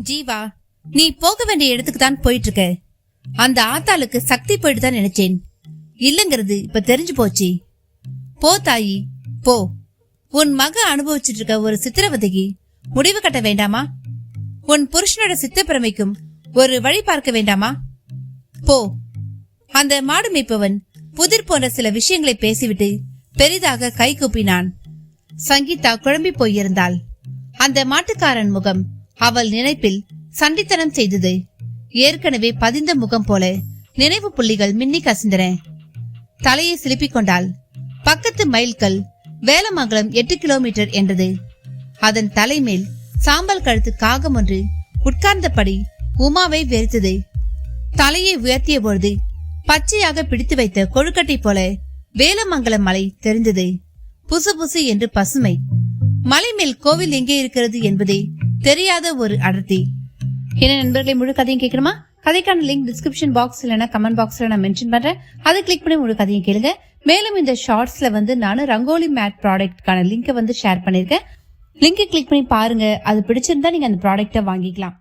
ஜீவா, நீ போக வேண்டிய இடத்துக்கு தான் போயிட்டு இருக்க. அந்த ஆத்தாளுக்கு சக்தி போயிட்டு தான் நினைச்சேன். இல்லங்கிறது இப்ப தெரிஞ்சு போச்சு. போ தாயி போ. உன் மக அனுபவிச்சுட்டு இருக்க ஒரு சித்திரவதைக்கு முடிவு கட்ட வேண்டாமா? உன் புருஷனோட சித்தப்பிரமைக்கும் ஒரு வழி பார்க்க வேண்டாமா? போ. அந்த மாடு மேய்ப்பவன் புதிர் போன்ற சில விஷயங்களை பேசிவிட்டு பெரிதாக கை கூப்பினான். சங்கீதா குழம்பி போயிருந்தாள். அந்த மாட்டுக்காரன் முகம் அவள் நினைப்பில் சண்டித்தனம் செய்தது. ஏற்கனவே பதிந்த முகம் போல நினைவு புள்ளிகள் மின்னி கசிந்தன. தலையை சிலுப்பிக் கொண்டாள். பக்கத்து மைல்கல் வேலமங்கலம் 8 கிலோமீட்டர் என்றது. அதன் தலைமேல் சாம்பல் கழுத்து காகம் ஒன்று உட்கார்ந்தபடி உமாவை வெறுத்தது. தலையை உயர்த்திய பொழுது பச்சையாக பிடித்து வைத்த கொழுக்கட்டை போல வேலமங்கலம் மலை தெரிந்தது. புசு புசு என்று பசுமை. மலை மேல் கோவில் எங்கே இருக்கிறது என்பதே தெரியாத ஒரு அடர்த்தி. என்ன நண்பர்களை, முழு கதையும் கேட்கணுமா? கதைக்கான லிங்க் டிஸ்கிரிப்ஷன் பாக்ஸ் இல்லைன்னா கமெண்ட் பாக்ஸ்ல நான் மென்ஷன் பண்றேன். அதை கிளிக் பண்ணி முழு கதையும் கேளுங்க. மேலும் இந்த ஷார்ட்ஸ்ல நான் ரங்கோலி மேட் ப்ராடக்ட்கான லிங்கை ஷேர் பண்ணிருக்கேன். லிங்கை கிளிக் பண்ணி பாருங்க. அது பிடிச்சிருந்தா நீங்க அந்த ப்ராடக்ட்டை வாங்கிக்கலாம்.